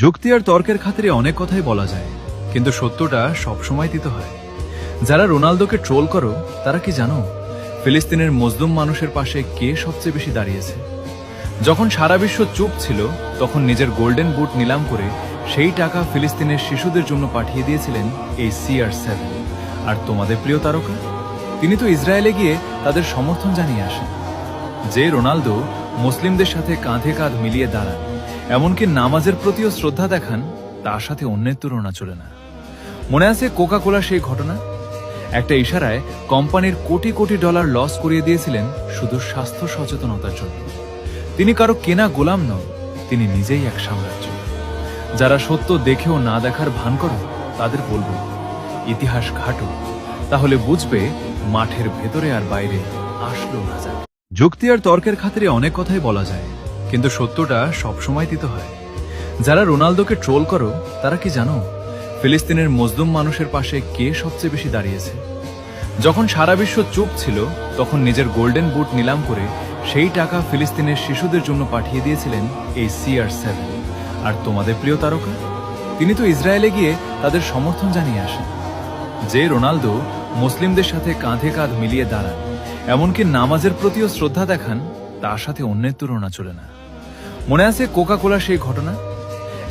যুক্তি আর তর্কের খাতিরে অনেক কথাই বলা যায়, কিন্তু সত্যটা সবসময় দিতে হয়। যারা রোনালদোকে ট্রোল করো তারা কি জানো ফিলিস্তিনের মজলুম মানুষের পাশে কে সবচেয়ে বেশি দাঁড়িয়েছে? যখন সারা বিশ্ব চুপ ছিল তখন নিজের গোল্ডেন বুট নিলাম করে সেই টাকা ফিলিস্তিনের শিশুদের জন্য পাঠিয়ে দিয়েছিলেন এই CR7। আর তোমাদের প্রিয় তারকা, তিনি তো ইসরায়েলে গিয়ে তাদের সমর্থন জানিয়ে আসেন। যে রোনালদো মুসলিমদের সাথে কাঁধে কাঁধ মিলিয়ে দাঁড়ান, এমনকি নামাজের প্রতিও শ্রদ্ধা দেখান, তার সাথে অন্যের তুলনা চলে না। মনে আছে কোকা কোলা সেই ঘটনা? একটা ইশারায় কোম্পানির কোটি কোটি ডলার লস করিয়ে দিয়েছিলেন শুধু স্বাস্থ্য সচেতনতার জন্য। তিনি কারো কেনা গোলাম নন, তিনি নিজেই এক সাম্রাজ্য। যারা সত্য দেখেও না দেখার ভান করো তাদের বলবো, ইতিহাস ঘাটো, তাহলে বুঝবে মাঠের ভেতরে আর বাইরে আসলো না যায়। যুক্তি আর তর্কের খাতিরে অনেক কথাই বলা যায়, কিন্তু সত্যটা সবসময় দিতে হয়। যারা রোনালদোকে ট্রোল করো তারা কি জানো ফিলিস্তিনের মজলুম মানুষের পাশে কে সবচেয়ে বেশি দাঁড়িয়েছে? যখন সারা বিশ্ব চুপ ছিল তখন নিজের গোল্ডেন বুট নিলাম করে সেই টাকা ফিলিস্তিনের শিশুদের জন্য পাঠিয়ে দিয়েছিলেন এই CR7। আর তোমাদের প্রিয় তারকা, তিনি তো ইসরায়েলে গিয়ে তাদের সমর্থন জানিয়ে আসেন। যে রোনালদো মুসলিমদের সাথে কাঁধে কাঁধ মিলিয়ে দাঁড়ান, এমনকি নামাজের প্রতিও শ্রদ্ধা দেখান, তার সাথে অন্যের তুলনা চলে না। মনে আছে কোকা কোলা সেই ঘটনা?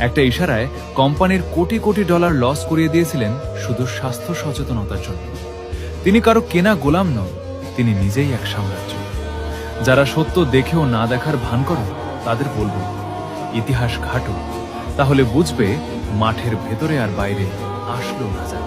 একটা ইশারায় কোম্পানির কোটি কোটি ডলার লস করিয়ে দিয়েছিলেন শুধু স্বাস্থ্য সচেতনতার জন্য। তিনি কারো কেনা গোলাম নন, তিনি নিজেই এক সাম্রাজ্য। যারা সত্য দেখেও না দেখার ভান করো তাদের বলবো, ইতিহাস ঘাটো, তাহলে বুঝবে মাঠের ভেতরে আর বাইরে আসলো না যায়।